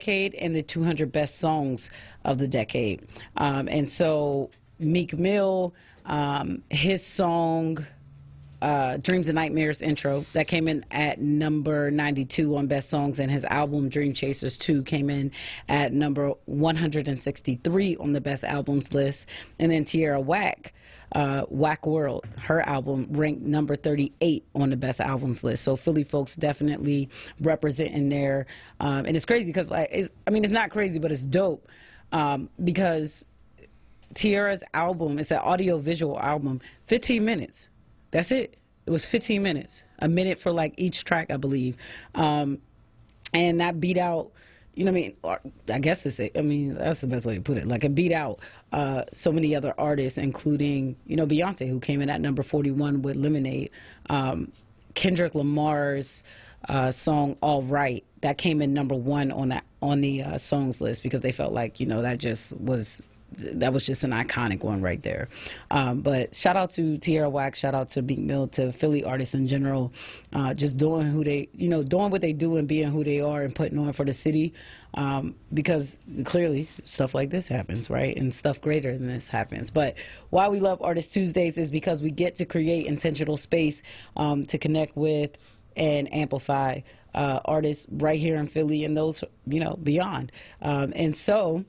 decade and the 200 best songs of the decade. And so Meek Mill, his song Dreams and Nightmares intro, that came in at number 92 on best songs, and his album Dream Chasers 2 came in at number 163 on the best albums list. And then Tierra Whack, Whack World, her album ranked number 38 on the best albums list. So Philly folks definitely representing there. And it's crazy because, like, it's not crazy, but it's dope, because Tierra's album, it's an audio visual album, 15 minutes. That's it. It was 15 minutes, a minute for like each track, I believe. And that beat out, you know what I mean? Or, I guess that's the best way to put it. Like, it beat out so many other artists, including, Beyonce, who came in at number 41 with Lemonade. Kendrick Lamar's song All Right, that came in number 1 on the songs list, because they felt like, that was just an iconic one right there. But shout out to Tierra Whack, shout out to Meek Mill, to Philly artists in general, just doing doing what they do and being who they are and putting on for the city, because clearly stuff like this happens, right? And stuff greater than this happens. But why we love Artist Tuesdays is because we get to create intentional space to connect with and amplify artists right here in Philly and those, beyond. And so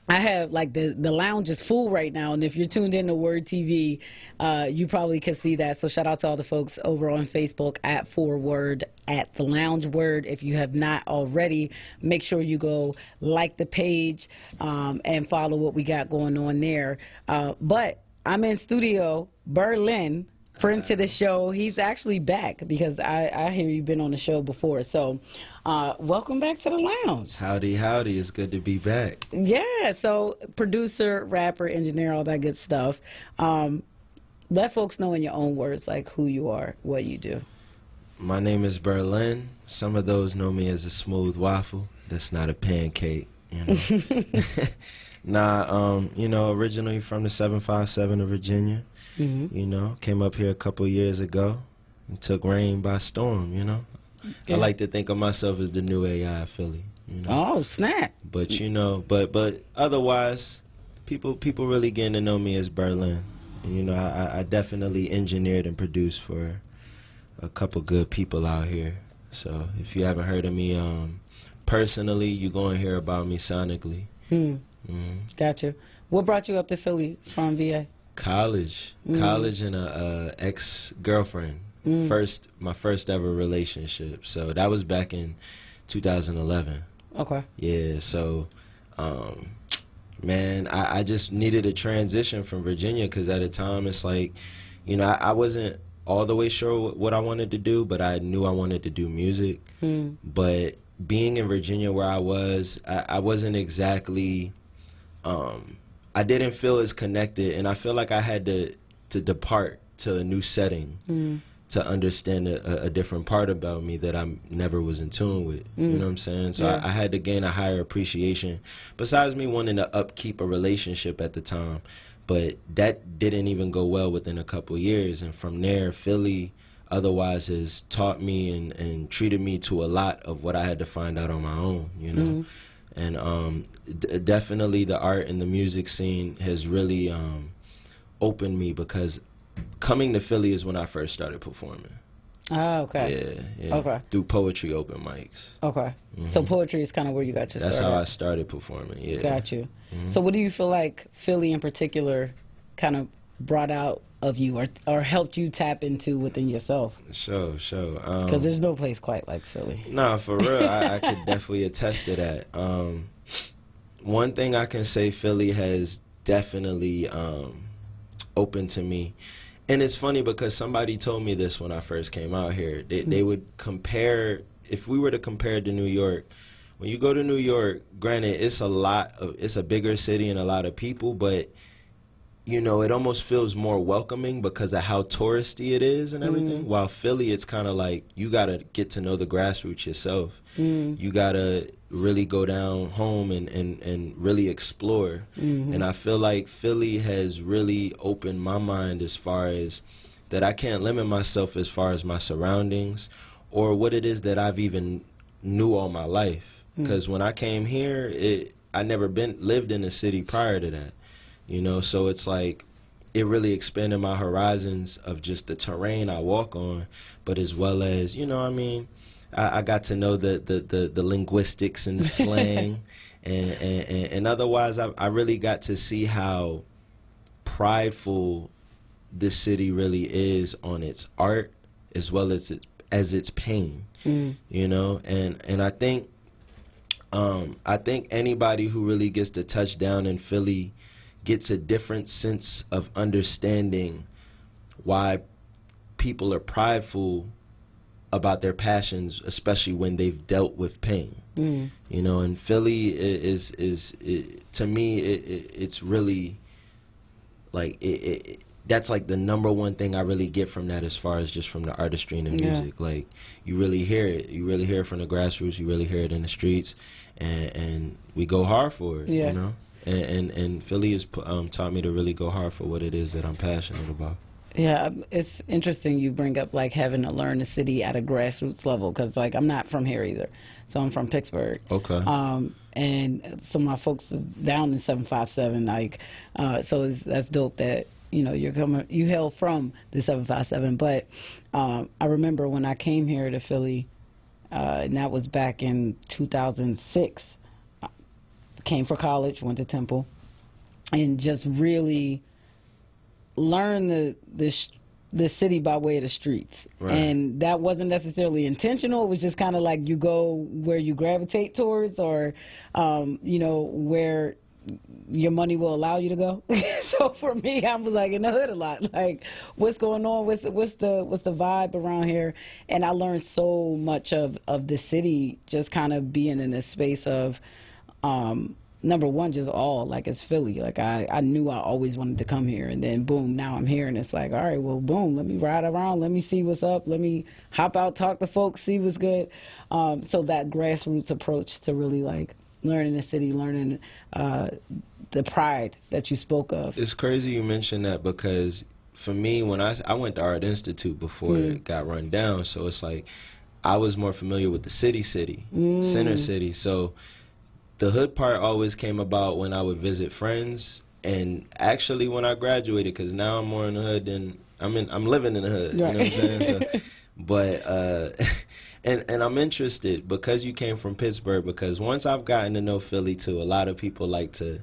I have, like, the lounge is full right now, and if you're tuned in to Word TV, you probably could see that. So shout out to all the folks over on Facebook at 4Word, at the Lounge Word. If you have not already, make sure you go like the page and follow what we got going on there. But I'm in studio, Berlin, friend to the show. He's actually back because I hear you've been on the show before. So welcome back to the lounge. Howdy, howdy. It's good to be back. Yeah, so producer, rapper, engineer, all that good stuff. Let folks know in your own words, like, who you are, what you do. My name is Berlin. Some of those know me as a smooth waffle. That's not a pancake, Nah, originally from the 757 of Virginia. Mm-hmm. Came up here a couple years ago and took reign by storm, Yeah. I like to think of myself as the new AI of Philly. Oh, snap. But, but otherwise, people really getting to know me as Berlin. And, I definitely engineered and produced for a couple good people out here. So if you haven't heard of me personally, you're going to hear about me sonically. Gotcha. What brought you up to Philly from VA? College and a ex-girlfriend. My first ever relationship. So that was back in 2011. Okay. Yeah. So, man, I just needed a transition from Virginia, because at the time it's like, I wasn't all the way sure what I wanted to do, but I knew I wanted to do music. But being in Virginia where I wasn't exactly. I didn't feel as connected, and I feel like I had to depart to a new setting to understand a different part about me that I never was in tune with. You know what I'm saying? So I had to gain a higher appreciation, besides me wanting to upkeep a relationship at the time. But that didn't even go well within a couple years, and from there, Philly otherwise has taught me and treated me to a lot of what I had to find out on my own, And definitely the art and the music scene has really opened me, because coming to Philly is when I first started performing. Oh, okay. Yeah. Okay. Through poetry open mics. Okay. So poetry is kind of where you got your start. That's how I started performing, yeah. Got you. So what do you feel like Philly in particular kind of brought out of you, or helped you tap into within yourself? Sure. Because there's no place quite like Philly. Nah, for real, I could definitely attest to that. One thing I can say Philly has definitely opened to me, and it's funny because somebody told me this when I first came out here. They would compare, if we were to compare it to New York, when you go to New York, granted, it's a bigger city and a lot of people, but it almost feels more welcoming because of how touristy it is and everything. While Philly, it's kind of like you got to get to know the grassroots yourself. You got to really go down home and really explore. And I feel like Philly has really opened my mind as far as that I can't limit myself as far as my surroundings or what it is that I've even knew all my life. because when I came here, I never lived in a city prior to that, you know. So it's like it really expanded my horizons of just the terrain I walk on, but as well as, you know, I mean, I got to know the linguistics and the slang, and otherwise, I really got to see how prideful this city really is on its art as well as its pain, you know, and I think anybody who really gets to touch down in Philly gets a different sense of understanding why people are prideful about their passions, especially when they've dealt with pain. You know, and Philly is to me, it's really like that's like the number one thing I really get from that, as far as just from the artistry and the music. Like, you really hear it. You really hear it from the grassroots. You really hear it in the streets, and we go hard for it. You know, and Philly has taught me to really go hard for what it is that I'm passionate about. Yeah, it's interesting you bring up like having to learn the city at a grassroots level, because like I'm not from here either, so I'm from Pittsburgh. Okay. And some of my folks was down in 757, like, so that's dope that, you know, you hail from the 757. But I remember when I came here to Philly, and that was back in 2006. Came for college, went to Temple, and just really learn the city by way of the streets. And that wasn't necessarily intentional. It was just kind of like you go where you gravitate towards, or you know, where your money will allow you to go. So for me, I was like in the hood a lot, like what's going on, what's the vibe around here. And I learned so much of the city just kind of being in this space of number one, just like it's Philly. Like I knew I always wanted to come here, and then boom, now I'm here, and it's like, all right, well, boom, let me ride around, let me see what's up, let me hop out, talk to folks, see what's good. So that grassroots approach to really like learning the city, learning the pride that you spoke of. It's crazy you mentioned that, because for me, when I went to Art Institute before it got run down, so it's like I was more familiar with the city, center city. So the hood part always came about when I would visit friends, and actually when I graduated, because now I'm more in the hood than I'm living in the hood. You know what I'm saying? So, but and I'm interested, because you came from Pittsburgh, because once I've gotten to know Philly too, a lot of people like to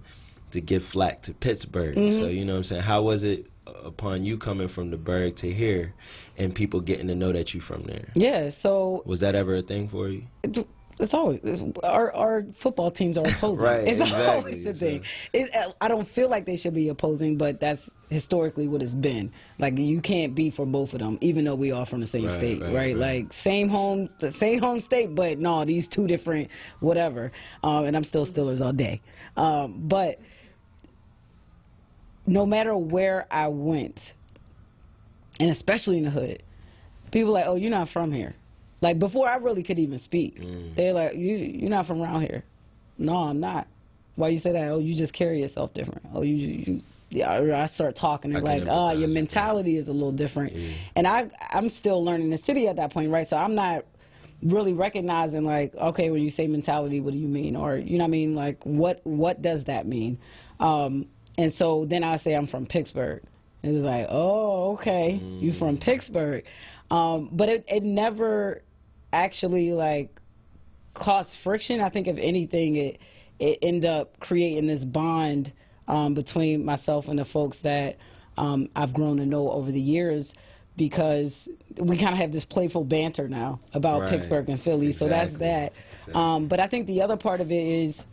give flack to Pittsburgh. So you know what I'm saying? How was it upon you coming from the Burgh to here, and people getting to know that you from there? Yeah. So was that ever a thing for you? It's always our football teams are opposing. Right, it's exactly. Always the thing. I don't feel like they should be opposing, but that's historically what it's been. Like, you can't be for both of them, even though we are from the same state, right? Like same home state, but no, these two different whatever. And I'm still Steelers all day. But no matter where I went, and especially in the hood, people are like, oh, you're not from here. Like, before I really could even speak, they're like, you're not from around here. No, I'm not. Why you say that? Oh, you just carry yourself different. Oh, or I start talking, and like, oh, your mentality is a little different. And I'm still learning the city at that point, right? So I'm not really recognizing, like, okay, when you say mentality, what do you mean? Or, you know what I mean? Like, what does that mean? And so then I say I'm from Pittsburgh. And it's like, oh, okay, you from Pittsburgh. But it never actually like caused friction. I think if anything, it ended up creating this bond between myself and the folks that I've grown to know over the years, because we kind of have this playful banter now about Pittsburgh and Philly. So that's that. But I think the other part of it is,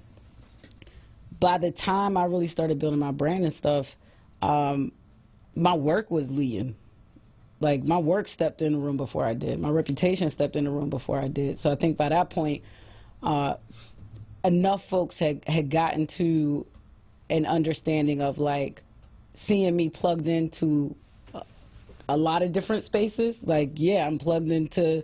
by the time I really started building my brand and stuff, my work was leading. Like, my work stepped in the room before I did. My reputation stepped in the room before I did. So I think by that point, enough folks had gotten to an understanding of, like, seeing me plugged into a lot of different spaces. Like, yeah, I'm plugged into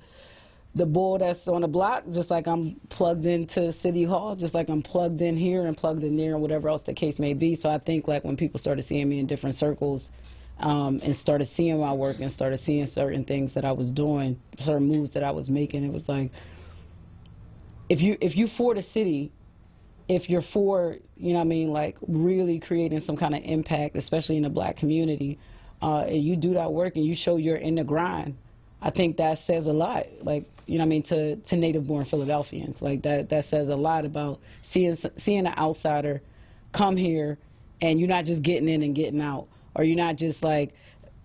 the bull that's on the block, just like I'm plugged into City Hall, just like I'm plugged in here and plugged in there, and whatever else the case may be. So I think, like, when people started seeing me in different circles, and started seeing my work and started seeing certain things that I was doing, certain moves that I was making, it was like, if you for the city, if you're for, you know what I mean, like really creating some kind of impact, especially in the Black community, and you do that work and you show you're in the grind, I think that says a lot. Like, you know what I mean, to native-born Philadelphians. Like that says a lot about seeing an outsider come here and you're not just getting in and getting out, or you're not just like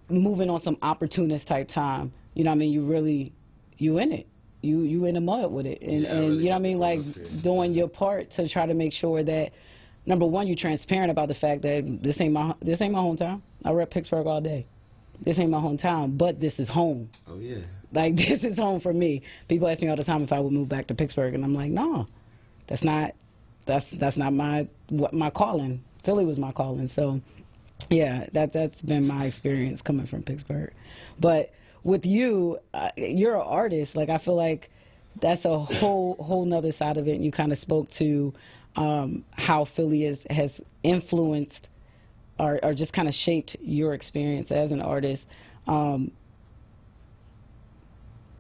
moving on some opportunist type time. You know what I mean? You in it. You in the mud with it, and, Yeah, and really you know what I mean, like doing your part to try to make sure that, number one, you're transparent about the fact that this ain't my hometown. I rep Pittsburgh all day. This ain't my hometown, but this is home. Oh yeah. Like, this is home for me. People ask me all the time if I would move back to Pittsburgh, and I'm like, no, that's not my calling. Philly was my calling. So yeah, that's been my experience coming from Pittsburgh. But with you, you're an artist. Like, I feel like that's a whole nother side of it. And you kind of spoke to how Philly has influenced or just kind of shaped your experience as an artist.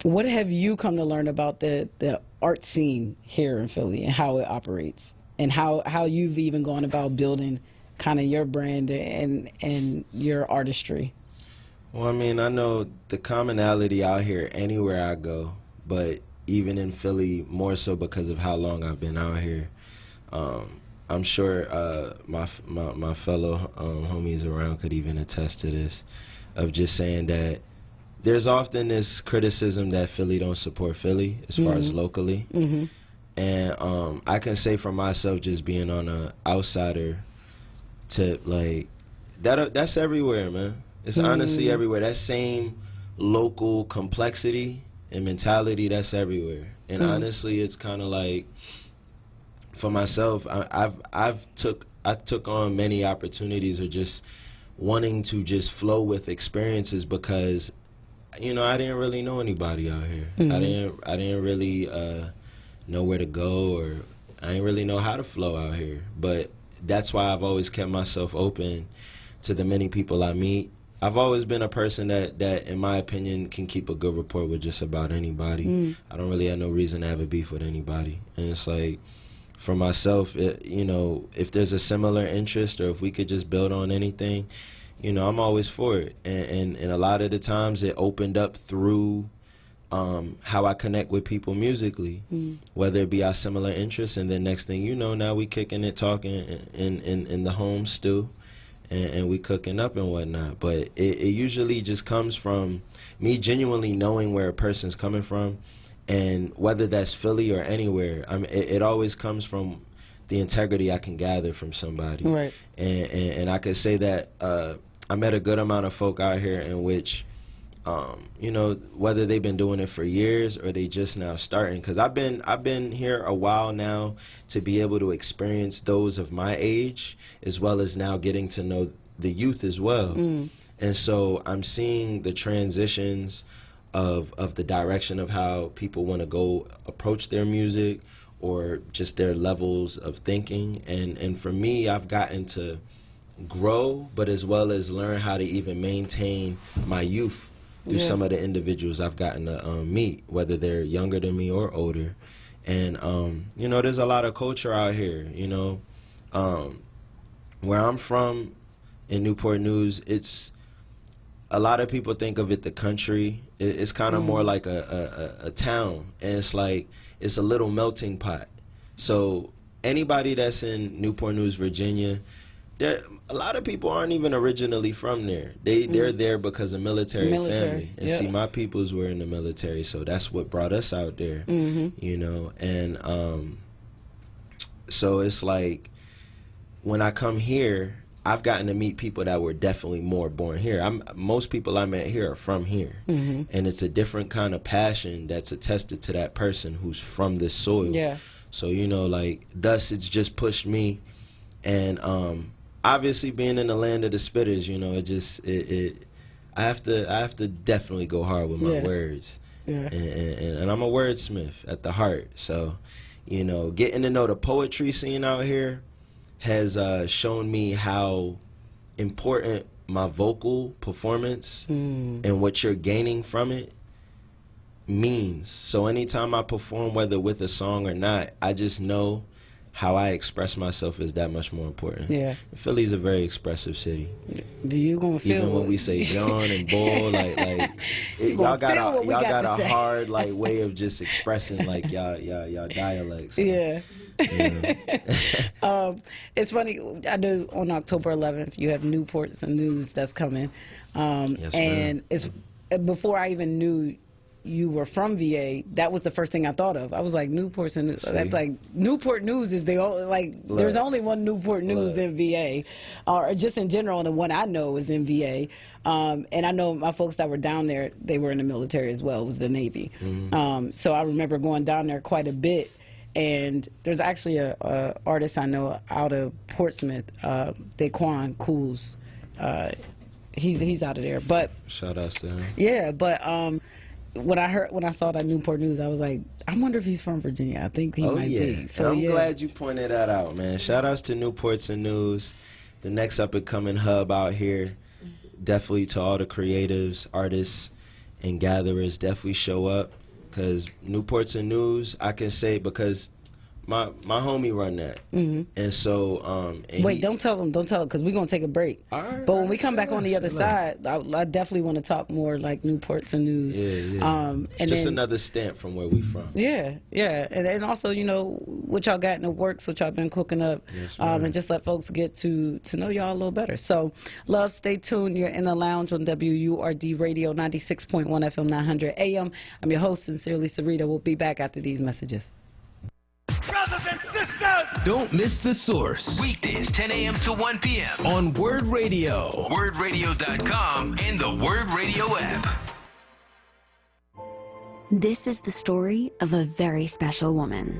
What have you come to learn about the art scene here in Philly and how it operates, and how you've even gone about building kind of your brand and your artistry? Well, I mean, I know the commonality out here anywhere I go, but even in Philly, more so because of how long I've been out here. I'm sure my fellow homies around could even attest to this, of just saying that there's often this criticism that Philly don't support Philly as far as locally. Mm-hmm. And I can say for myself, just being on a outsider tip, like, that's everywhere, man. It's honestly everywhere. That same local complexity and mentality, that's everywhere. And honestly, it's kind of like, for myself, I took on many opportunities of just wanting to just flow with experiences because, you know, I didn't really know anybody out here. I didn't really know where to go, or I didn't really know how to flow out here. But that's why I've always kept myself open to the many people I meet. I've always been a person that in my opinion, can keep a good rapport with just about anybody. I don't really have no reason to have a beef with anybody. And it's like, for myself, you know, if there's a similar interest or if we could just build on anything, you know, I'm always for it. And a lot of the times it opened up through how I connect with people musically, whether it be our similar interests, and then next thing you know, now we kicking it, talking in the home stew, and we cooking up and whatnot. But it usually just comes from me genuinely knowing where a person's coming from, and whether that's Philly or anywhere, I mean, it always comes from the integrity I can gather from somebody. Right. And I could say that I met a good amount of folk out here in which, you know, whether they've been doing it for years or they just now starting. Because I've been here a while now to be able to experience those of my age, as well as now getting to know the youth as well. And so I'm seeing the transitions of the direction of how people want to go approach their music, or just their levels of thinking. And for me, I've gotten to grow, but as well as learn how to even maintain my youth through some of the individuals I've gotten to meet, whether they're younger than me or older. And, you know, there's a lot of culture out here, you know. Where I'm from in Newport News, it's, a lot of people think of it the country. It's kind of more like a town, and it's like, it's a little melting pot. So anybody that's in Newport News, Virginia, a lot of people aren't even originally from there. They're there because of military family. And see, my peoples were in the military, so that's what brought us out there, you know. And so it's like, when I come here, I've gotten to meet people that were definitely more born here. Most people I met here are from here. And it's a different kind of passion that's attested to that person who's from this soil. Yeah. So, you know, like, thus it's just pushed me. And obviously being in the land of the spitters, you know, I have to definitely go hard with my words. And I'm a wordsmith at the heart. So, you know, getting to know the poetry scene out here has shown me how important my vocal performance and what you're gaining from it means. So anytime I perform, whether with a song or not, I just know how I express myself is that much more important. Yeah. Philly's a very expressive city. Do you gonna feel even when we say John and Bull, y'all got a hard way of just expressing y'all dialects. Yeah. You know? It's funny. I know on October 11th you have Newports and News that's coming, Yes, and it's before I even knew you were from VA. That was the first thing I thought of. I was like, Newports and News. That's like Newport News is the only there's only one Newport News in VA, or just in general, and the one I know is in VA. And I know my folks that were down there, they were in the military as well. It was the Navy. So I remember going down there quite a bit. And there's actually a artist I know out of Portsmouth, Daquan Cools. He's out of there. But shout outs to him. Yeah, but when I saw that Newport News, I was like, I wonder if he's from Virginia. I think he might be. So I'm glad you pointed that out, man. Shout outs to Newports and News, the next up and coming hub out here. Definitely to all the creatives, artists, and gatherers. Definitely show up, because Newports and News, I can say, because my homie run that. And so wait, don't tell him, because we're gonna take a break. All right, but when we come back on the other side, I definitely want to talk more like Newports and News. And it's just another stamp from where we from. And also, you know, what y'all got in the works, what y'all been cooking up. And just let folks get to know y'all a little better. So love, stay tuned. You're in the lounge on WURD Radio 96.1 FM 900 AM. I'm your host, Sincerely Sarita. We'll be back after these messages. Brothers and sisters! Don't miss The Source. Weekdays 10 a.m. to 1 p.m. on WURD Radio. WURDradio.com and the WURD Radio app. This is the story of a very special woman.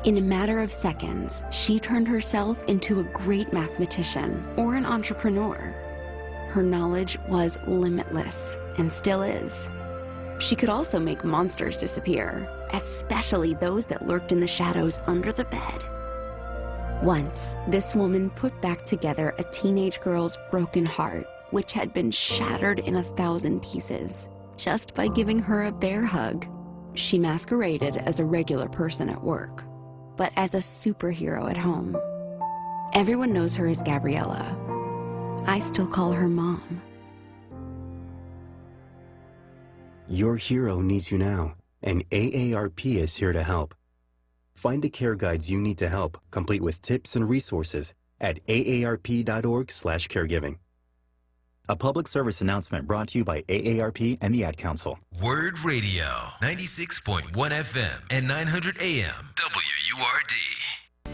In a matter of seconds, she turned herself into a great mathematician or an entrepreneur. Her knowledge was limitless and still is. She could also make monsters disappear, especially those that lurked in the shadows under the bed. Once, this woman put back together a teenage girl's broken heart, which had been shattered in 1,000 pieces, just by giving her a bear hug. She masqueraded as a regular person at work, but as a superhero at home. Everyone knows her as Gabriella. I still call her Mom. Your hero needs you now, and AARP is here to help. Find the care guides you need to help, complete with tips and resources at aarp.org/caregiving. A public service announcement brought to you by AARP and the Ad Council. WURD Radio, 96.1 FM and 900 AM, WURD.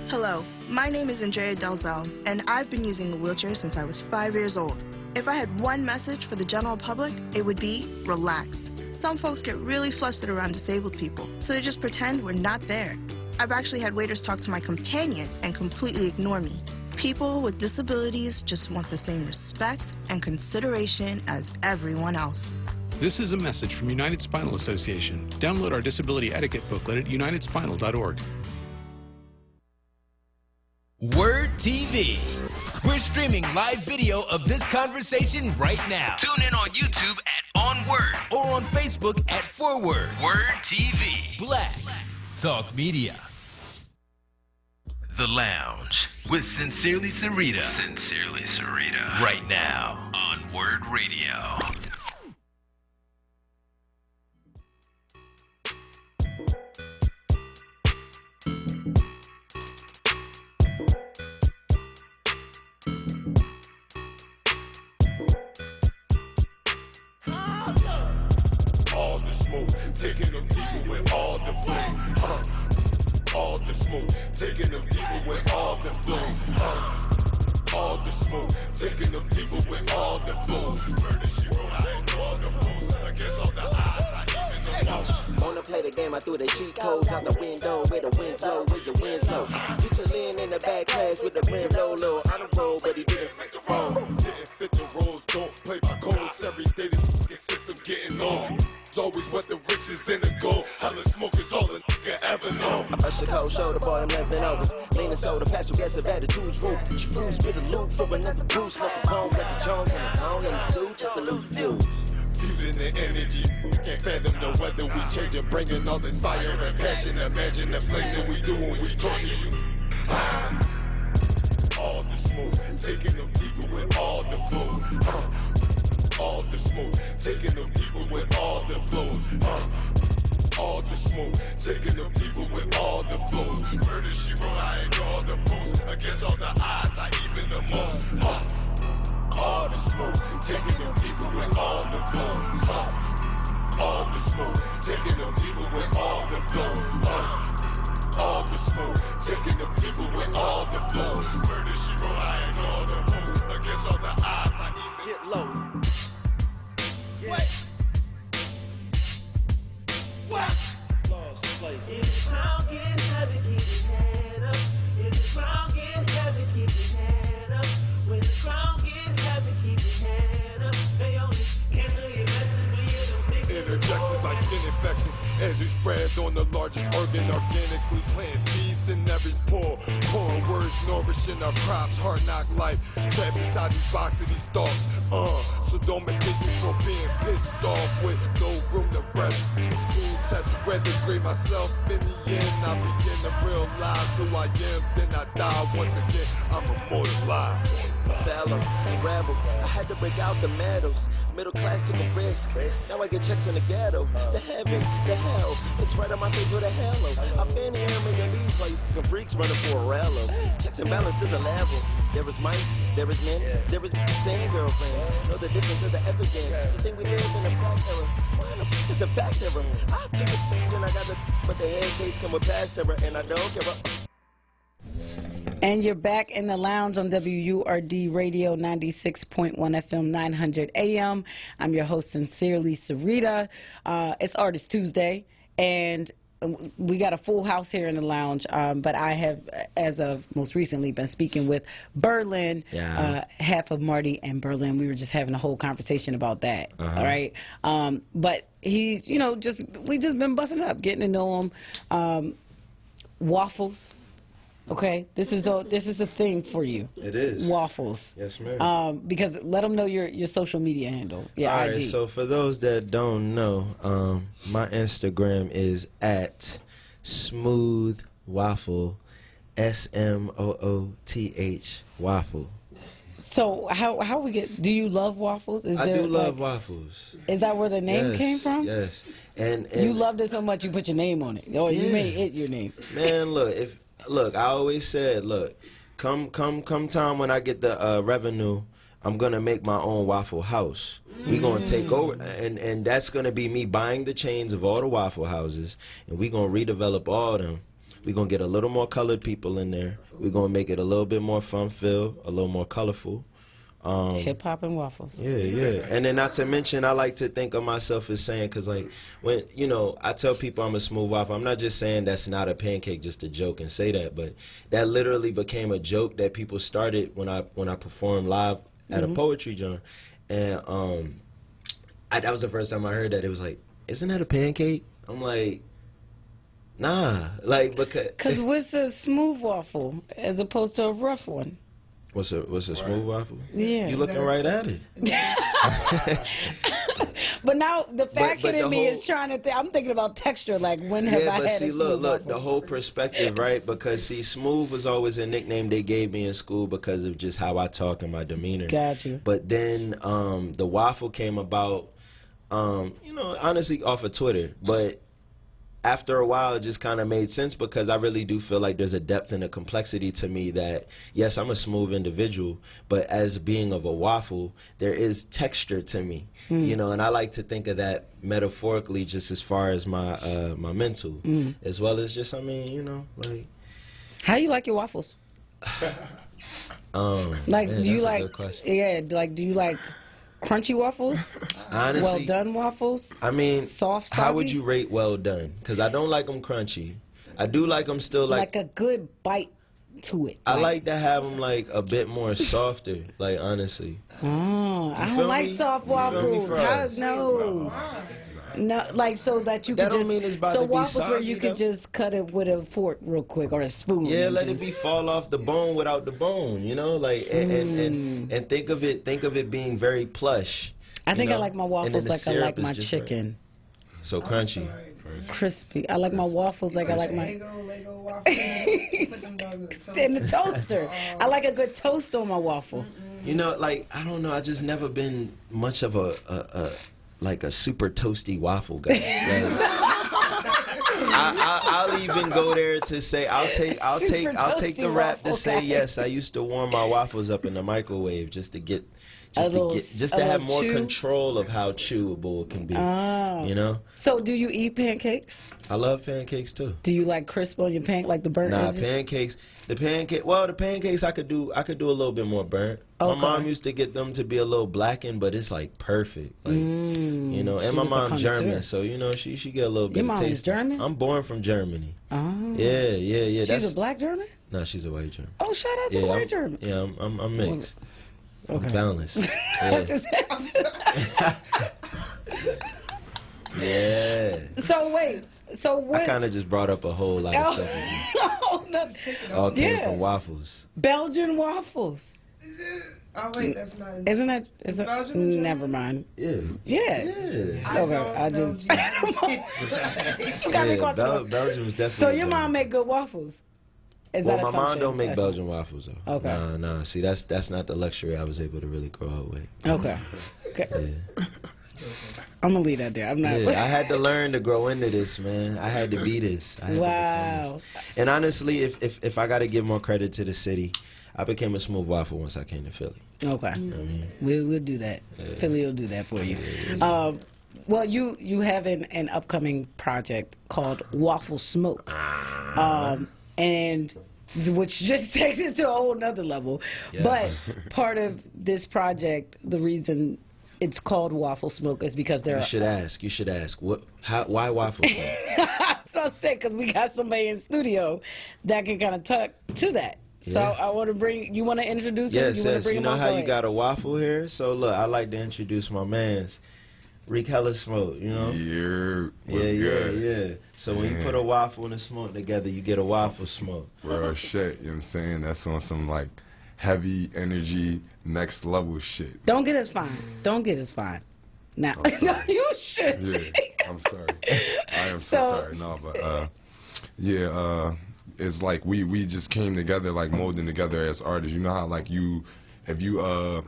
Hello, my name is Andrea Delzell, and I've been using a wheelchair since I was 5 years old. If I had one message for the general public, it would be relax. Some folks get really flustered around disabled people, so they just pretend we're not there. I've actually had waiters talk to my companion and completely ignore me. People with disabilities just want the same respect and consideration as everyone else. This is a message from United Spinal Association. Download our disability etiquette booklet at unitedspinal.org. WURD TV. We're streaming live video of this conversation right now. Tune in on YouTube at onWURD or on Facebook at ForWord. WURD TV. Black Talk Media. The Lounge with Sincerely Sarita. Sincerely Sarita. Right now on WURD Radio. All the smoke, taking them deeper with all the flames. All the smoke, taking them deeper with all the flames. All the smoke, taking them deeper with all the flows. Murder she wrote, I ignore the rules. Against all the odds, I even the most. Wanna play the game, I threw the cheat codes out the window. Where the wind's low, where your wind's low. You can lean in the back class with the brim low, low on the road, but he didn't fit the phone. Didn't fit the rules, don't play by codes. Every day the fucking system getting on. It's always what the riches and the gold. Hella smoke is all a nigga ever know. Usher cold shoulder boy, I'm living over. Leaning soda, pass aggressive attitudes, root. She fools with a loot for another brew. Smoke a bone, let the chone in the cone and the stew, just to lose the fuel. Using the energy, can't fathom the weather we changing, bringing all this fire and passion. Imagine the flames that we do when we torture you. All the smoke, taking them deeper with all the flows. All the smoke, taking them deeper with all the flows. All the smoke, taking them deeper with all the flows. Murder she wrote, I ignore the posts. Against all the odds, I even the most. All the smoke, taking them deeper with all the flows. All the smoke, taking them deeper with all the flows. All the smoke, taking them deeper with all the flows. Murder she wrote, I ignore the posts. Against all the odds, I even get low. What? What? Lost slave. If the crown get heavy, keep your head up. If the crown get heavy, keep your head up. When the crown get heavy, keep your head up. They only cancel your blessings when you don't stick. Interjections like skin infections as we spread on the largest organ, organically planting seeds in every pore. Pouring words, nourishing our crops, hard knock life. Trapped inside these boxes, these thoughts. So don't mistake me for being pissed off with no room to rest. The school test, rather grade myself in the end. I begin to realize who I am, then I die once again. I'm immortalized. Fellow, rebel, I had to break out the medals. Middle class took a risk. Now I get checks in the ghetto. The heaven, the hell, it's right on my face with a halo. I've been here making beats while you fucking freaks running for a rallo. Checks and balance, there's a level. There is mice, there is men, there is damn girlfriends. Know the difference of the evidence. To think we live in a fact era. Why the fuck is the facts era? I took it, then I got the, but the head case come with past error, and I don't give a. And you're back in the lounge on WURD Radio 96.1 FM 900 AM. I'm your host, Sincerely Sarita. It's Artist Tuesday, and we got a full house here in the lounge, but I have, as of most recently, been speaking with Berlin, half of Marty and Berlin. We were just having a whole conversation about that, all right? But he's, we just been busting it up, getting to know him. Waffles. Okay, this is a thing for you. It is. Waffles. Yes, ma'am. Because let them know your social media handle. Yeah. All IG. right. So for those that don't know, my Instagram is at Smooth Waffle, SMOOTH Waffle. So how we get? Do you love waffles? I do love waffles. Is that where the name came from? Yes. And you loved it so much you put your name on it, or you made it your name. Man, look, I always said, come time when I get the revenue, I'm gonna make my own Waffle House. We gonna take over, and that's gonna be me buying the chains of all the Waffle Houses, and we gonna redevelop all of them. We gonna get a little more colored people in there. We gonna make it a little bit more fun-filled, a little more colorful. Hip hop and waffles. Yeah. And then not to mention, I like to think of myself as saying, because when, I tell people I'm a smooth waffle, I'm not just saying that's not a pancake, just a joke and say that, but that literally became a joke that people started when I performed live at a poetry joint. And that was the first time I heard that. It was like, isn't that a pancake? I'm like, nah. Because what's a smooth waffle as opposed to a rough one? What's a smooth waffle? Yeah. You looking right at it. But now the fat kid in me is trying to think. I'm thinking about texture. Like, when have I had a smooth waffle? Look, the whole perspective, right? Because smooth was always a nickname they gave me in school because of just how I talk and my demeanor. Got you. But then the waffle came about, honestly off of Twitter, but after a while, it just kind of made sense because I really do feel like there's a depth and a complexity to me that, yes, I'm a smooth individual, but as being of a waffle, there is texture to me, and I like to think of that metaphorically just as far as my my mental, as well as just, How do you like your waffles? Do you like, do you like crunchy waffles? Honestly, well done waffles? I mean, soft, soggy? How would you rate well done? Because I don't like them crunchy. I do like them still like a good bite to it. I like to have them a bit more softer, honestly. I don't like soft waffles. No, so that you that can don't mean it's about so to be waffles where soggy, you can just cut it with a fork real quick or a spoon. Yeah, let it fall off the bone without the bone, and think of it being very plush. I think you I know? like my And then waffles the like I syrup like is my just right. chicken. So crunchy. Crispy. I like my waffles like I like my Lego waffles. Put them dogs in the toaster. I like a good toast on my waffle. You know, like I don't know. I just never been much of a like a super toasty waffle guy. I'll even go there to say I'll take the rap to say yes. I used to warm my waffles up in the microwave just to have more control of how chewable it can be. You know. So do you eat pancakes? I love pancakes too. Do you like crisp on your like the burnt Nah, edges? pancakes. The pancakes I could do a little bit more burnt. Okay. My mom used to get them to be a little blackened, but it's like perfect. Like, you know, and my mom's German, so you know she get a little bit Your of mom taste. is German? I'm born from Germany. Oh. Yeah. She's a black German? No, she's a white German. Oh, shout out to the white German. Yeah, I'm mixed. Okay. I'm balanced. Yeah. So wait. So what? I kind of just brought up a whole lot of stuff. Oh, no. All came from waffles. Belgian waffles. Oh wait, that's not. Isn't that? Is it Belgian? Never mind. Yeah. Okay, I just. You got me questioning. Belgium is definitely. So your mom make good waffles. Is Well, that my mom assumption? don't make Belgian waffles though. Okay. Nah. See, that's not the luxury I was able to really grow up with. Okay. Yeah. I'm gonna leave that there. I'm not. Yeah, I had to learn to grow into this, man. I had to be this. I had to become this. And honestly, if I got to give more credit to the city, I became a smooth waffle once I came to Philly. Okay. You know what I mean? We'll do that. Yeah. Philly will do that for you. Well, you have an upcoming project called Waffle Smoke, and which just takes it to a whole nother level. Yeah. But part of this project, the reason it's called Waffle Smoke is because there You should ask. Why waffle smoke? So I said because we got somebody in studio that can kind of talk to that. So I want to bring. You want to introduce him? Yes. You know how you got a waffle here? So look, I like to introduce my man's Reek Hella Smoke. You know? Yeah. So when you put a waffle and a smoke together, you get a waffle smoke. Real shit. You know what I'm saying? That's on some like heavy energy, next level shit. Don't get us fine. Now, no, you should. Yeah, I'm sorry. I am so sorry. No, but it's like we just came together, like molding together as artists. You know how like if you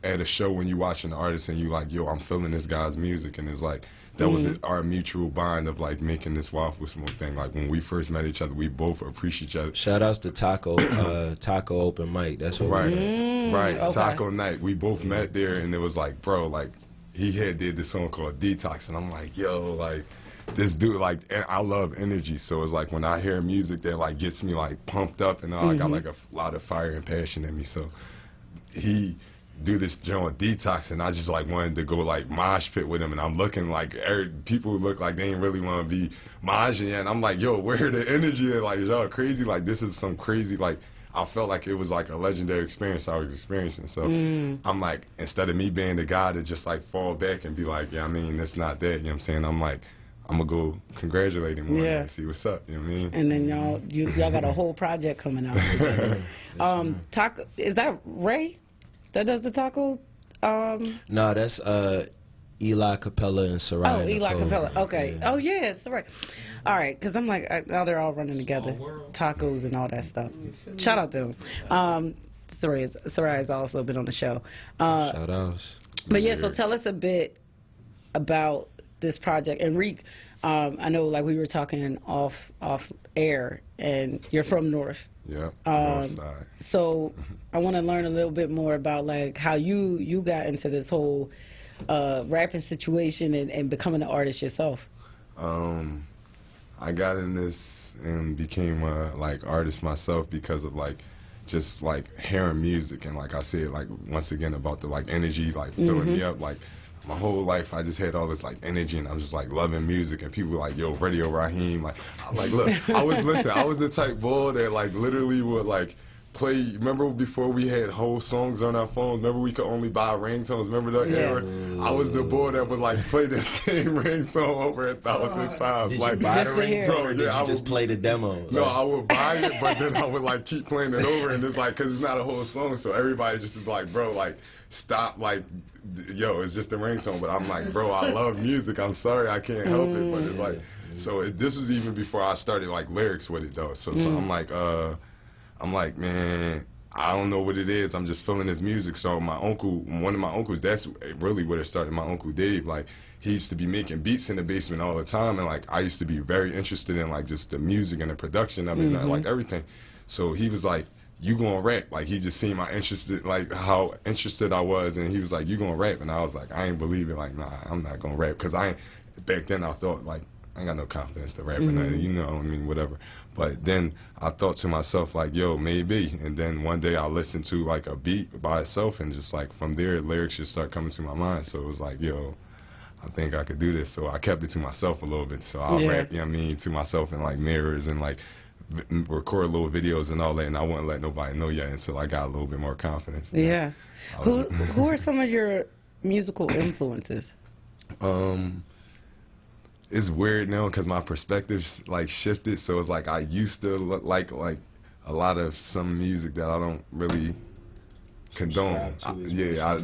at a show when you watching the artist and you like, yo, I'm feeling this guy's music, and it's like that was our mutual bond of like making this waffle smoke thing. Like when we first met each other, we both appreciate each other. Shout outs to Taco Open Mic. That's what right. Okay. Taco Night. We both met there, and it was like, bro, like he did this song called Detox, and I'm like, yo, like this dude, like I love energy, so it's like when I hear music that like gets me like pumped up, and I got like a lot of fire and passion in me. So he do this joint Detox, and I just like wanted to go like mosh pit with him, and I'm looking like people look like they ain't really want to be moshing, and I'm like, yo, where the energy at? Like, y'all crazy? Like this is some crazy, like I felt like it was like a legendary experience I was experiencing. So I'm like, instead of me being the guy to just like fall back and be like, yeah, I mean, it's not that, you know what I'm saying? I'm like, I'm gonna go congratulate him on it and see what's up, you know what I mean? And then y'all got a whole project coming out. Taco, is that Ray that does the taco? No, that's Eli Capella and Soraya. Oh, Eli Nicole. Capella. Okay. Yeah. Oh, yes. All right. All right. Because I'm like, now they're all running together. Tacos and all that stuff. Shout out to them. Soraya's also been on the show. Shout outs. But yeah, so tell us a bit about this project. And Reek, I know like we were talking off air, and you're from North. Yeah, North side. So I want to learn a little bit more about like how you got into this whole rapping situation and becoming an artist yourself. I got in this and became a like artist myself because of like just like hearing music, and like I said, like once again about the like energy like filling me up. Like my whole life I just had all this like energy, and I was just like loving music, and people were like, yo, Radio Raheem, like look, I was the type bull that like literally would like play. Remember before we had whole songs on our phones? Remember we could only buy ringtones? Remember that era? I was the boy that would like play the same ringtone over 1,000 times. Did like you buy the bro, ringtone, or did I you just would play the demo? No, Like- I would buy it, but then I would like keep playing it over, and it's like because it's not a whole song, so everybody just be like, bro, like stop, like yo, it's just a ringtone. But I'm like, bro, I love music. I'm sorry, I can't help it. But it's like, so this was even before I started like lyrics with it though. So I'm like, man, I don't know what it is. I'm just feeling this music. So my uncle, one of my uncles, that's really where it started. My uncle Dave, like he used to be making beats in the basement all the time, and like I used to be very interested in like just the music and the production of it, and like everything. So he was like, "You gonna rap?" Like he just seen my interested, like how interested I was, and he was like, "You gonna rap?" And I was like, I ain't believe it. Like, nah, I'm not gonna rap, because back then I thought like I ain't got no confidence to rap, and you know what I mean, whatever. But then I thought to myself like, yo, maybe. And then one day I listened to like a beat by itself, and just like from there, lyrics just start coming to my mind. So it was like, yo, I think I could do this. So I kept it to myself a little bit. So I'll rap, you know what I mean, to myself in like mirrors and like record little videos and all that. And I wouldn't let nobody know yet until I got a little bit more confidence. Yeah. Who are some of your musical influences? It's weird now because my perspective's like shifted. So it's like I used to like a lot of some music that I don't really condone. I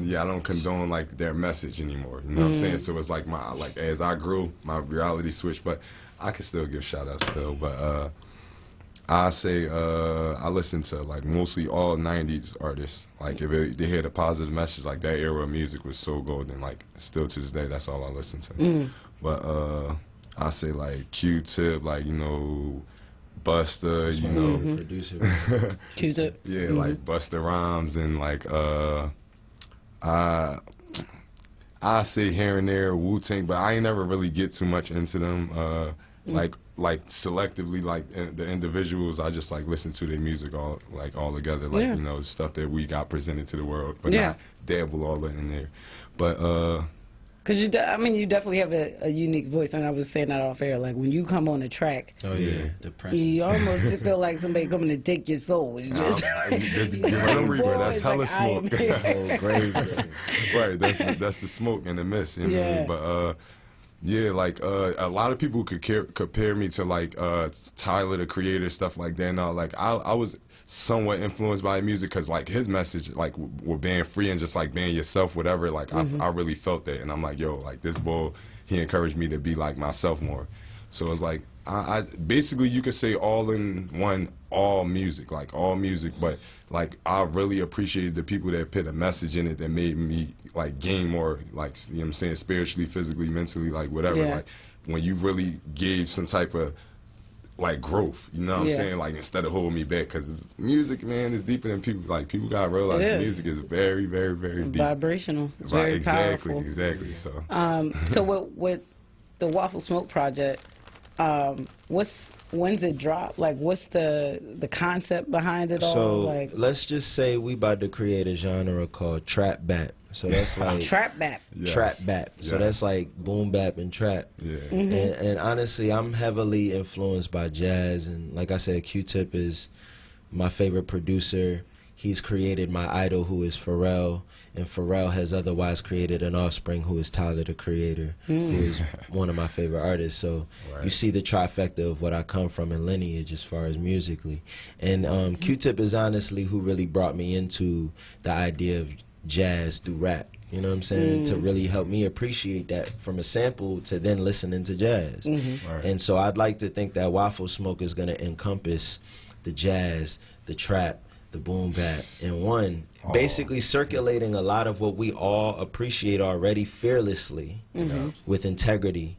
don't condone like their message anymore. You know what I'm saying? So it's like as I grew, my reality switched. But I can still give shout outs still. But I say I listen to like mostly all 90s artists. Like if they had a positive message, like that era of music was so golden. Like still to this day, that's all I listen to. But I say like Q-Tip, like, you know, Busta, you know, producer. Q-Tip. Yeah, like Busta Rhymes, and like I say here and there Wu-Tang, but I ain't never really get too much into them. Like selectively, like the individuals, I just like listen to their music all together, like you know, stuff that we got presented to the world, but not dabble all in there. But because you definitely have a unique voice, and I was saying that off air. Like when you come on the track, you almost feel like somebody coming to take your soul. It's just that's hella like, smoke. Right, that's the smoke and the mist. You know what I mean? But yeah, like a lot of people could compare me to like Tyler the Creator, stuff like that. Now, like I was somewhat influenced by music because like his message, like we're being free and just like being yourself, whatever. Like I really felt that, and I'm like, yo, like this boy, he encouraged me to be like myself more. So it's like I basically you could say all in one, all music, but like I really appreciated the people that put a message in it that made me like gain more, like, you know what I'm saying, spiritually, physically, mentally, like whatever. Like when you really gave some type of like growth, you know what I'm saying? Like instead of holding me back, because music, man, is deeper than people. Like people gotta realize music is very, very, very deep. Vibrational. It's very powerful. Exactly. So. So with the Waffle Smoke project, when's it drop? Like what's the concept behind it all? So like, let's just say we about to create a genre called trap bap. So that's like trap bap. Trap bap. So that's like boom bap and trap. Yeah. And honestly, I'm heavily influenced by jazz, and like I said, Q-Tip is my favorite producer. He's created my idol, who is Pharrell, and Pharrell has otherwise created an offspring, who is Tyler the Creator, who is one of my favorite artists. So you see the trifecta of what I come from in lineage as far as musically. And Q-Tip is honestly who really brought me into the idea of jazz through rap. You know what I'm saying? To really help me appreciate that from a sample to then listening to jazz. And so I'd like to think that Waffle Smoke is going to encompass the jazz, the trap, the boom bap in one, basically circulating a lot of what we all appreciate already fearlessly, with integrity,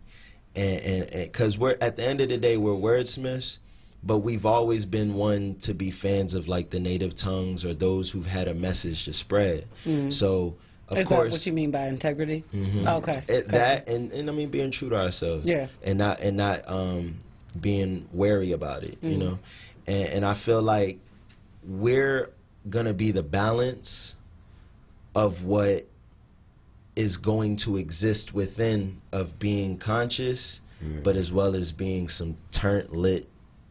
and because we're at the end of the day we're wordsmiths, but we've always been one to be fans of like the native tongues or those who've had a message to spread. So of course, that what you mean by integrity? Okay. That and I mean being true to ourselves, and not being wary about it, you know, and I feel like we're gonna be the balance of what is going to exist within of being conscious, but as well as being some turnt lit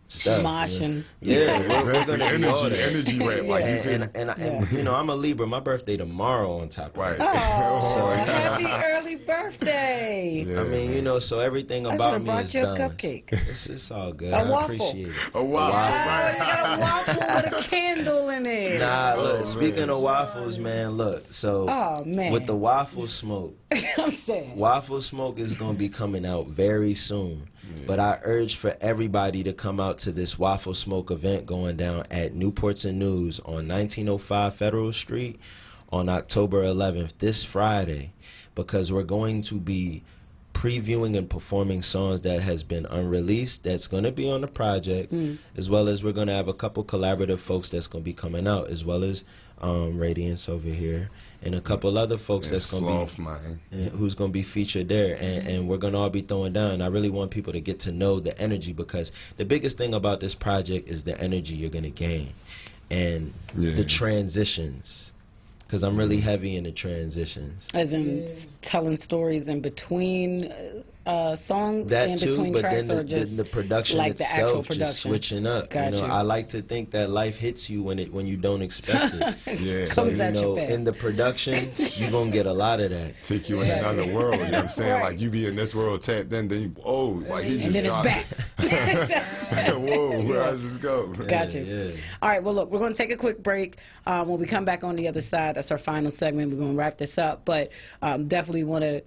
stuff. Moshing. Yeah, we're gonna be all energy, that. energy rap. Like you can, And you know, I'm a Libra. My birthday tomorrow on top of right. Oh, So- happy early birthday. Yeah, I mean, you know, so everything I about should've me brought is you a done. cupcake. It's all good. A I waffle. appreciate it. A waffle. Oh, you got a waffle with a candle in it. Nah, look, Oh, speaking man. of waffles, man, look, so Oh, man. with the waffle smoke, I'm saying. waffle smoke is going to be coming out very soon. But I urge for everybody to come out to this waffle smoke event going down at Newports and News on 1905 Federal Street on October 11th, this Friday, because we're going to be previewing and performing songs that has been unreleased that's going to be on the project, as well as we're going to have a couple collaborative folks that's going to be coming out, as well as Radiance over here and a couple other folks that's going to be who's going to be featured there, and we're going to all be throwing down. I really want people to get to know the energy, because the biggest thing about this project is the energy you're going to gain and the transitions, because I'm really heavy in the transitions. As in telling stories in between songs, That in too, between but tracks, then or just the production like the actual itself production. just switching up. Got you know, you. I like to think that life hits you when you don't expect it. Yeah. So Comes you at you know, fast. in the production, you're gonna get a lot of that. Take you in another world, you know what I'm saying? Right. Like you be in this world, then you, like he just And then it's dropped back. it. Whoa, where I just go? Got you. Yeah. All right, well, look, we're going to take a quick break. When we come back on the other side, that's our final segment. We're going to wrap this up, but definitely want to,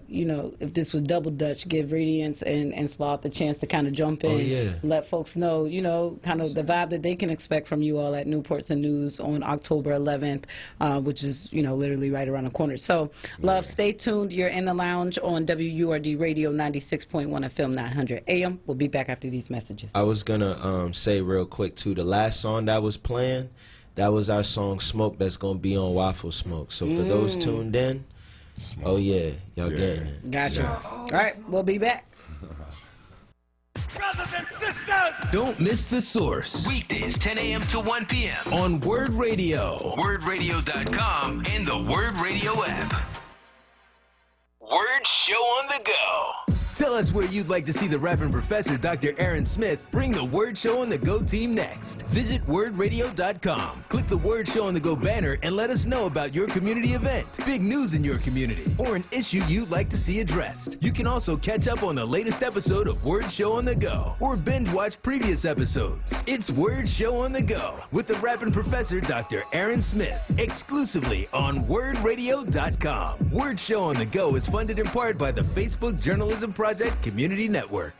you know, if this was Double Dutch, give Radiance and Sloth the chance to kind of jump in, Oh, yeah. let folks know, you know, kind of the vibe that they can expect from you all at Newports and News on October 11th, which is, you know, literally right around the corner. So, love, stay tuned. You're in the lounge on WURD Radio 96.1 FM 900 AM. We'll be back after these messages. I was gonna say real quick too, the last song that was playing, that was our song Smoke, that's gonna be on Waffle Smoke. So for those tuned in, oh yeah, y'all getting it. Gotcha. All right, we'll be back. Brothers and sisters! Don't miss The Source Weekdays 10 a.m. to 1 p.m. on Word Radio. WordRadio.com and the Word Radio app. Word Show on the go. Tell us where you'd like to see the rapping professor, Dr. Aaron Smith, bring the Word Show on the Go team next. Visit wordradio.com. Click the Word Show on the Go banner and let us know about your community event, big news in your community, or an issue you'd like to see addressed. You can also catch up on the latest episode of Word Show on the Go or binge watch previous episodes. It's Word Show on the Go with the rapping professor, Dr. Aaron Smith, exclusively on wordradio.com. Word Show on the Go is funded in part by the Facebook Journalism Project Community Network.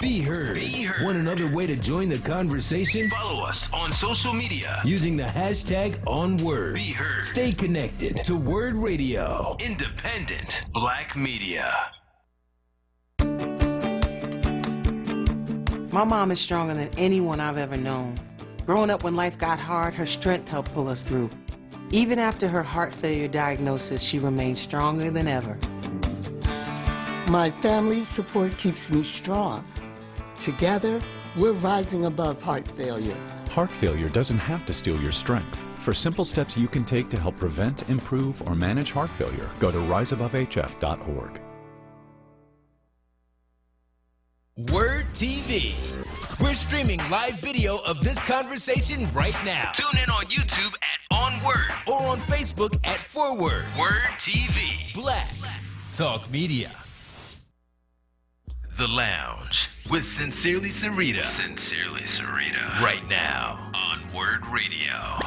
Be heard. Want another way to join the conversation? Follow us on social media. Using the hashtag onWord. Be heard. Stay connected to Word Radio. Independent Black Media. My mom is stronger than anyone I've ever known. Growing up when life got hard, her strength helped pull us through. Even after her heart failure diagnosis, she remained stronger than ever. My family's support keeps me strong. Together, we're rising above heart failure. Heart failure doesn't have to steal your strength. For simple steps you can take to help prevent, improve, or manage heart failure, go to riseabovehf.org. Word TV. We're streaming live video of this conversation right now. Tune in on YouTube at onWURD or on Facebook at Forward. Word TV. Black Talk Media. The Lounge with Sincerely Sarita. Sincerely Sarita. Right now on Word Radio.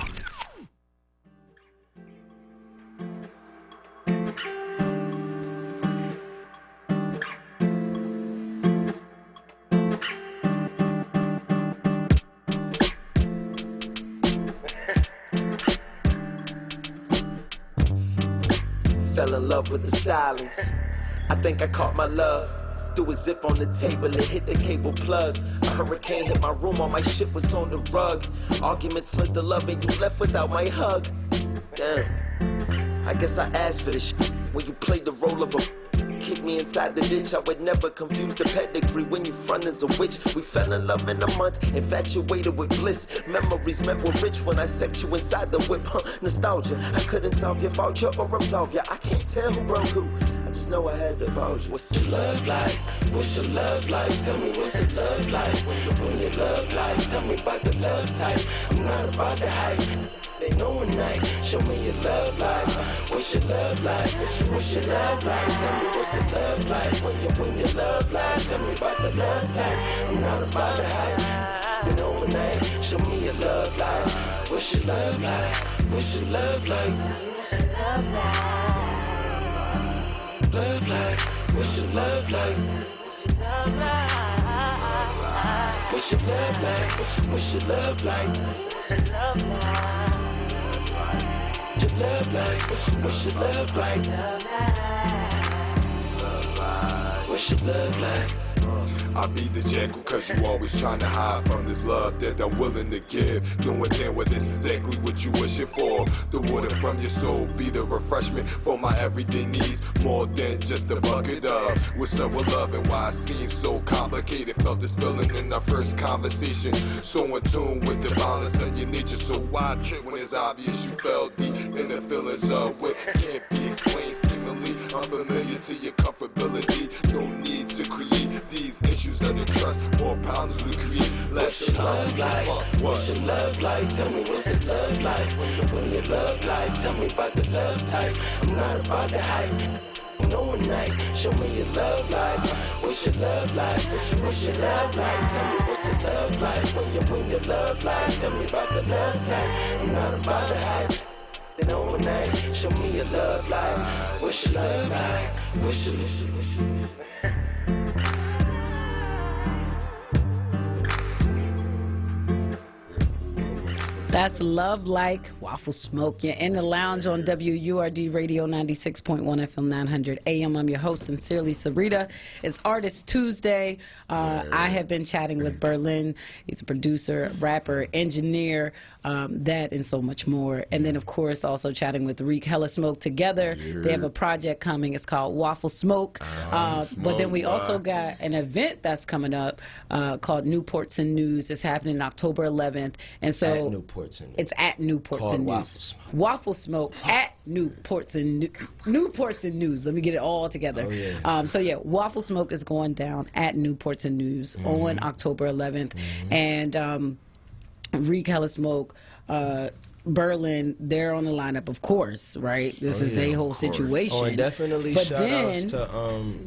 Fell in love with the silence. I think I caught my love. Threw a zip on the table and hit the cable plug. A hurricane hit my room, all my shit was on the rug. Arguments slid the love and you left without my hug. Damn, I guess I asked for this shit. When you played the role of a kick me inside the ditch, I would never confuse the pedigree. When you front as a witch, we fell in love in a month, infatuated with bliss. Memories met were rich when I set you inside the whip. Nostalgia, I couldn't solve your fault, or absolve ya. I can't tell who broke who. I just know I had to apologize. What's the love like? What's your love like? Tell me what's the love like? When your love like? Tell me about the love type. I'm not about the hype. They know a night. Show me your love life. What's your love like? What's your love like? Tell me what's your love like? When your love like? Tell me about the love type. I'm not about the hype. They know a night. Show me your love life. What's your love like? What's your love like? What's your love like? Love like? What's your love like? What's your love like? What's your love like? What's your love like? What's your love like? Your love like? What's your love like? What's your love like? I be the jackal cause you always trying to hide from this love that I'm willing to give. Knowing damn well this is exactly what you wishing for. The water from your soul be the refreshment for my everyday needs. More than just a bucket of with someone loving. Why it seems so complicated. Felt this feeling in our first conversation. So in tune with the balance of your nature. So why trip when it's obvious you fell deep in the feelings of what can't be explained. Seemingly unfamiliar to your comfortability. No need to create these issues of the trust. More problems we create. What's your love like? What's your love like? Tell me what's your love like? When your love like? Tell me about the love type. I'm not about the hype. No one night. Show me your love life. What's your love like? What's your love like? Tell me what's your love like? When your love like? Tell me about the love type. I'm not about the hype. Then overnight, show me your love life. What's your love like? What's your That's Love Like Waffle Smoke. You're in the lounge on WURD Radio 96.1 FM 900 AM. I'm your host, Sincerely Sarita. It's Artist Tuesday. I have been chatting with Berlin. He's a producer, rapper, engineer, that and so much more. And then, of course, also chatting with Reek Hella Smoke together. They have a project coming. It's called Waffle Smoke. But then we also got an event that's coming up called Newports and News. It's happening October 11th. And so At Newports and News. It's at Newports and Waffle News. Smoke. Waffle Smoke at Newports and Newports and News. Let me get it all together. Oh, yeah. So yeah, Waffle Smoke is going down at Newports and News on October 11th, and Reek Hella Smoke. Berlin, they're on the lineup, of course, right? This is their whole situation. Oh, and definitely but shout outs to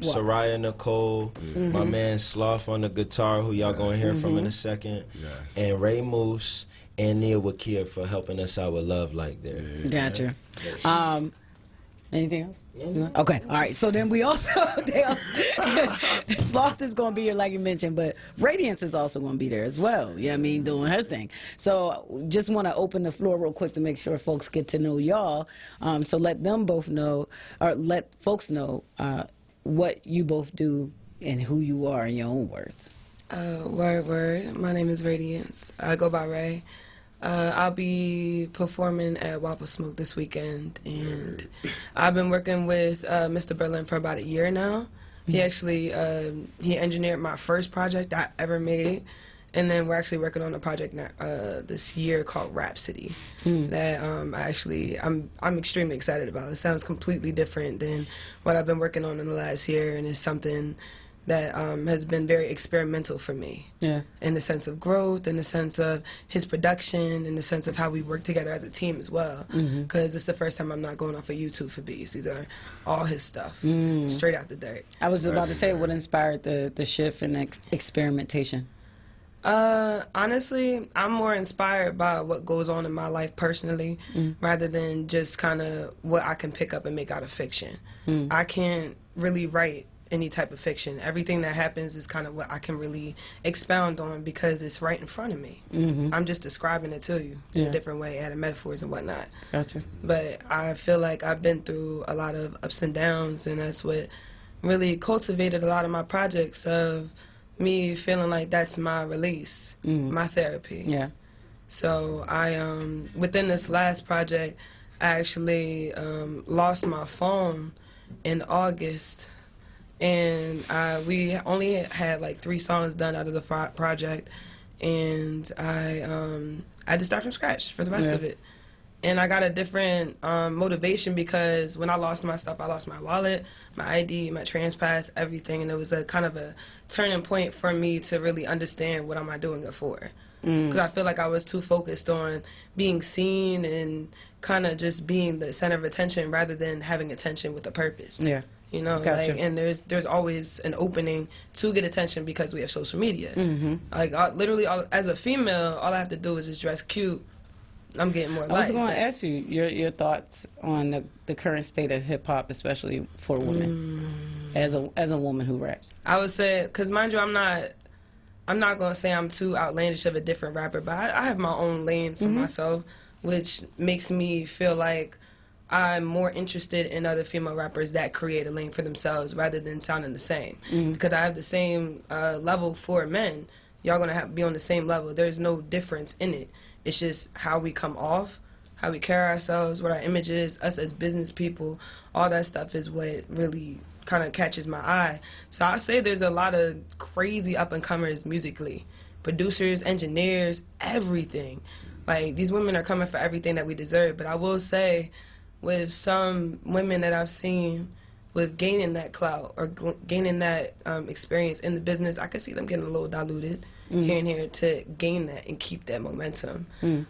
Soraya Nicole, my man Sloth on the guitar, who y'all gonna hear from in a second, and Ray Moose and Nia Wakia for helping us out with Love Like there. Gotcha. Anything else? Okay, all right. So then we also, Sloth is going to be here, like you mentioned, but Radiance is also going to be there as well. You know what I mean? Doing her thing. So just want to open the floor real quick to make sure folks get to know y'all. So let them both know, or let folks know what you both do and who you are in your own words. Word. My name is Radiance. I go by Ray. I'll be performing at Waffle Smoke this weekend, and I've been working with Mr. Berlin for about a year now. He actually he engineered my first project I ever made, and then we're actually working on a project this year called Rhapsody that I'm extremely excited about. It sounds completely different than what I've been working on in the last year, and it's something that has been very experimental for me. Yeah. In the sense of growth, in the sense of his production, in the sense of how we work together as a team as well. Because it's the first time I'm not going off of YouTube for beats. These are all his stuff, straight out the dirt. I was about to say, what inspired the shift in experimentation? Honestly, I'm more inspired by what goes on in my life personally, rather than just kind of what I can pick up and make out of fiction. I can't really write any type of fiction. Everything that happens is kind of what I can really expound on because it's right in front of me. I'm just describing it to you in a different way, adding metaphors and whatnot. Gotcha. But I feel like I've been through a lot of ups and downs, and that's what really cultivated a lot of my projects of me feeling like that's my release, my therapy. Yeah. So I, within this last project, I actually lost my phone in August. And we only had like 3 songs done out of the project, and I had to start from scratch for the rest of it. And I got a different motivation because when I lost my stuff, I lost my wallet, my ID, my TransPass, everything. And it was a kind of a turning point for me to really understand what am I doing it for. Because I feel like I was too focused on being seen and kind of just being the center of attention rather than having attention with a purpose. Yeah. You know, Gotcha. like, and there's always an opening to get attention because we have social media. Like, as a female, all I have to do is just dress cute. I'm getting more I likes. was going to ask you your thoughts on the current state of hip hop, especially for women, as a woman who raps. I would say, because mind you, I'm not going to say I'm too outlandish of a different rapper, but I have my own lane for myself, which makes me feel like I'm more interested in other female rappers that create a lane for themselves rather than sounding the same. Because I have the same level for men. Y'all going to be on the same level. There's no difference in it. It's just how we come off, how we carry ourselves, what our image is, us as business people. All that stuff is what really kind of catches my eye. So I say there's a lot of crazy up-and-comers musically. Producers, engineers, everything. Like, these women are coming for everything that we deserve. But I will say, with some women that I've seen with gaining that clout or gaining that experience in the business, I could see them getting a little diluted here and here to gain that and keep that momentum.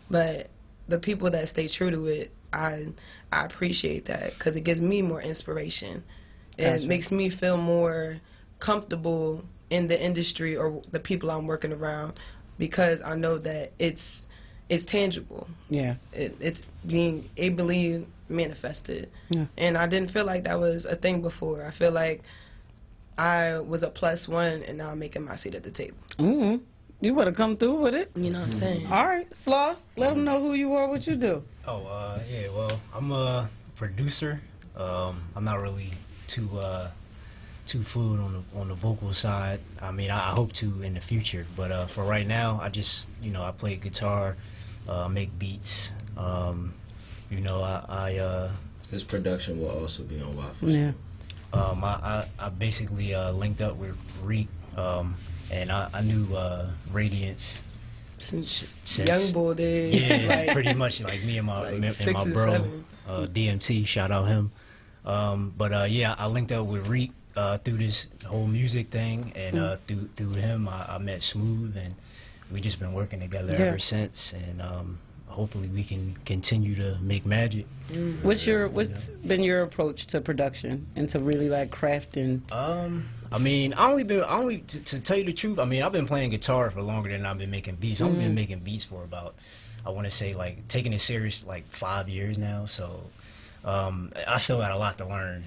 But the people that stay true to it, I appreciate that because it gives me more inspiration. It makes me feel more comfortable in the industry or the people I'm working around because I know that it's tangible. Yeah. It's being ably manifested. Yeah. And I didn't feel like that was a thing before. I feel like I was a +1 and now I'm making my seat at the table. You better come through with it. You know what I'm saying? All right, Sloth, let them know who you are, what you do. Yeah, well, I'm a producer. I'm not really too fluid on the vocal side. I mean, I hope to in the future, but for right now, I just, I play guitar, make beats. His production will also be on Waffle. Yeah. I basically linked up with Reek, and I knew Radiance since young boy days. Yeah, like, pretty much like me and my like and my 6 and bro 7. DMT, shout out him. Yeah, I linked up with Reek through this whole music thing, and through him I met Smooth, and we just been working together ever since, and hopefully we can continue to make magic. What's been your approach to production and to really like crafting? I mean, to tell you the truth, I mean, I've been playing guitar for longer than I've been making beats. I've been making beats for about, I want to say, like, taking it serious, like 5 years now. So I still got a lot to learn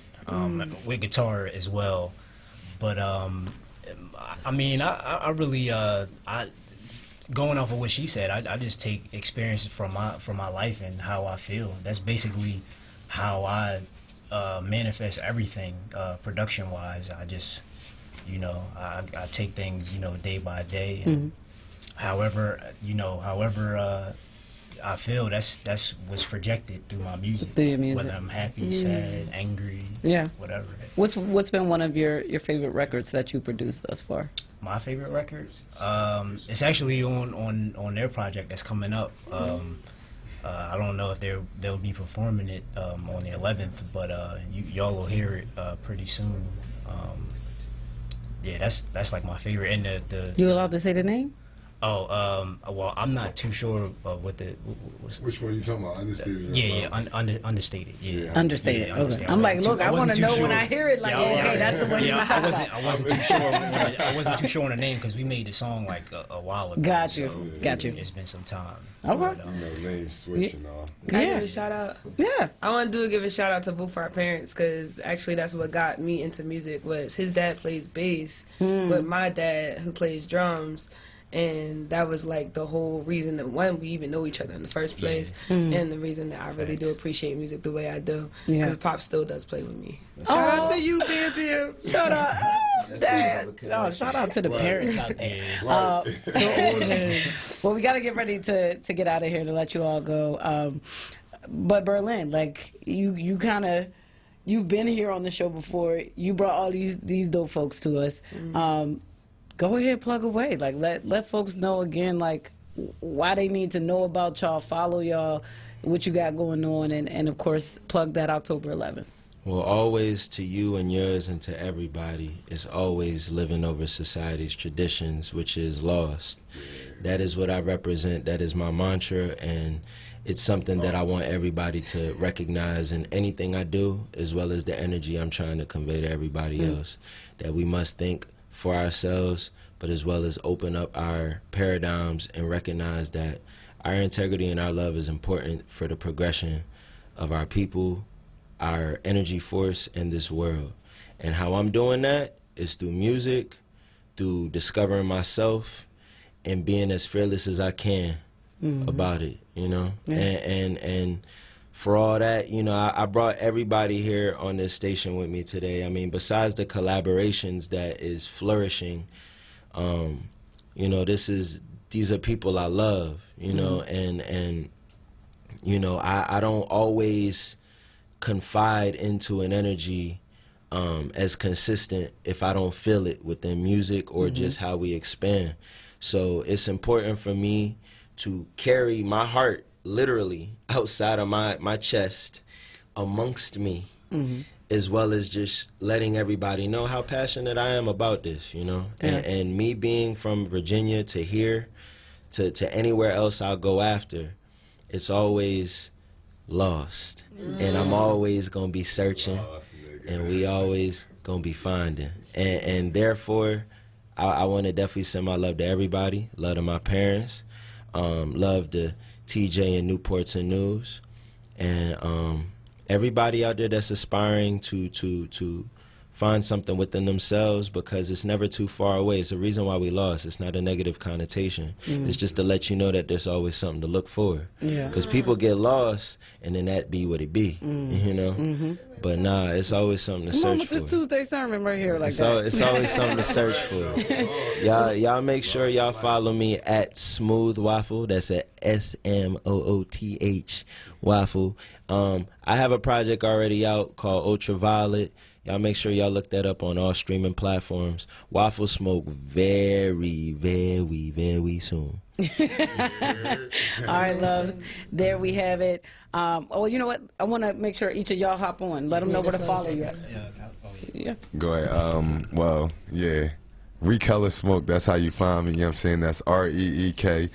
with guitar as well. But I mean, I really going off of what she said, I just take experiences from my life and how I feel. That's basically how I manifest everything production wise. I just, I take things, day by day, and however I feel, that's what's projected through my music. Through your music. Whether I'm happy, sad, angry, whatever. What's been one of your favorite records that you produced thus far? My favorite records? It's actually on their project that's coming up. I don't know if they'll be performing it on the 11th, but y'all will hear it pretty soon. Yeah, that's like my favorite. And the You allowed to say the name? Well, I'm not too sure of what Which one are you talking about? Understated? Understated. Yeah. Understated. Yeah, Okay. understated. I'm like, look, I want to know sure. when I hear it. Like, okay, that's the one. Yeah, I wasn't too sure. I wasn't too sure on the name because we made the song like a while ago. Got you. So Got you. It's been some time. Okay. But, name switching all. Can I give a shout out? Yeah. I want to give a shout out to both our parents because actually that's what got me into music. Was his dad plays bass, but my dad who plays drums. And that was like the whole reason that we even know each other in the first place, and the reason that I really do appreciate music the way I do, because Pop still does play with me. Shout out to you, Bam Bam. Shout out, Dad. No, shout out to the parents out there. The old heads. Well, we got to get ready to get out of here to let you all go. But Berlin, like you kind of. You've been here on the show before. You brought all these dope folks to us. Go ahead, plug away. Like let folks know again, like why they need to know about y'all, follow y'all, what you got going on, and of course, plug that October 11th. Well, always to you and yours and to everybody, is always living over society's traditions, which is lost. That is what I represent. That is my mantra, and it's something that I want everybody to recognize in anything I do, as well as the energy I'm trying to convey to everybody else. That we must think for ourselves, but as well as open up our paradigms and recognize that our integrity and our love is important for the progression of our people, our energy force in this world. And how I'm doing that is through music, through discovering myself, and being as fearless as I can about it, you know? Yeah. And for all that, you know, I brought everybody here on this station with me today. I mean, besides the collaborations that is flourishing, you know, these are people I love, you know, and you know, I don't always confide into an energy as consistent if I don't feel it within music or just how we expand. So it's important for me to carry my heart literally outside of my chest amongst me, as well as just letting everybody know how passionate I am about this, you know. And me being from Virginia to here to anywhere else I'll go after, it's always lost. And I'm always gonna be searching, and we always gonna be finding. And therefore, I want to definitely send my love to everybody, love to my parents, love to TJ and Newports and News, and everybody out there that's aspiring to find something within themselves, because it's never too far away. It's the reason why we lost. It's not a negative connotation. It's just to let you know that there's always something to look for. Because people get lost, and then that be what it be, you know? But nah, it's always something to search for. This Tuesday sermon right here, It's always something to search for. Y'all make sure y'all follow me at Smooth Waffle. That's at SMOOTH Waffle. I have a project already out called Ultraviolet. Y'all make sure y'all look that up on all streaming platforms. Waffle Smoke very, very, very soon. All right, loves. There we have it. Oh, you know what? I want to make sure each of y'all hop on. Let them know where to follow you at. Yeah. Go ahead. Well, yeah. Recolor Smoke, that's how you find me. You know what I'm saying? That's REEK_HELLA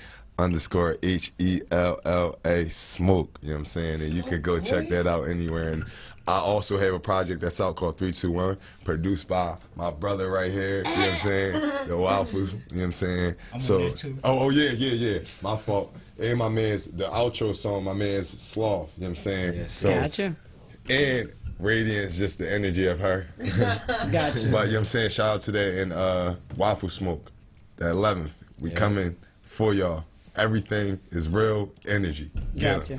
Smoke. You know what I'm saying? And you can go check that out anywhere. And I also have a project that's out called 321, produced by my brother right here. You know what I'm saying? The Waffles. You know what I'm saying? Oh yeah. My fault. And my man's the outro song. My man's Sloth. You know what I'm saying? Yes. Gotcha. And Radiance, just the energy of her. Gotcha. But you know what I'm saying? Shout out to that and Waffle Smoke, the 11th. We coming for y'all. Everything is real energy. Gotcha.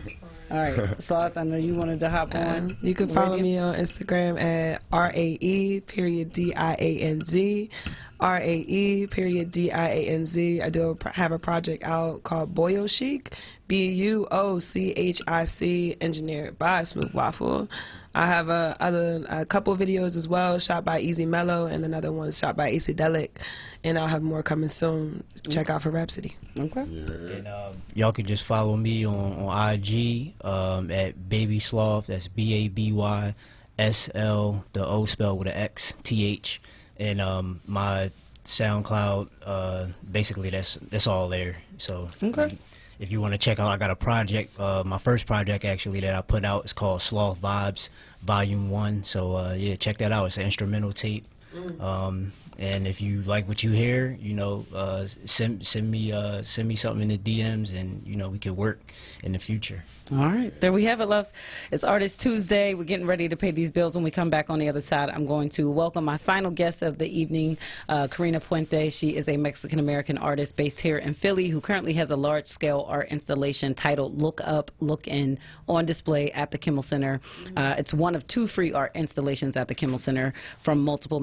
All right, Sloth, I know you wanted to hop on. You can follow me on Instagram at RAE.DIANZ. RAE.DIANZ. I do have a project out called Boyo Chic, BUOCHIC, engineered by Smooth Waffle. I have a couple of videos as well, shot by Easy Mellow, and another one shot by AC Delic. And I'll have more coming soon. Check out for Rhapsody. Okay. And y'all can just follow me on IG at Baby Sloth. That's BABYSL, the O spelled with an X, TH. And my SoundCloud, basically that's all there. So if you want to check out, I got a project, my first project actually that I put out is called Sloth Vibes Volume 1. So yeah, check that out. It's an instrumental tape. And if you like what you hear, you know, send me something in the DMs, and you know we could work in the future. All right, there we have it, loves. It's Artist Tuesday. We're getting ready to pay these bills. When we come back on the other side, I'm going to welcome my final guest of the evening, Karina Puente. She is a Mexican-American artist based here in Philly who currently has a large-scale art installation titled Look Up, Look In on display at the Kimmel Center. It's one of 2 free art installations at the Kimmel Center from multiple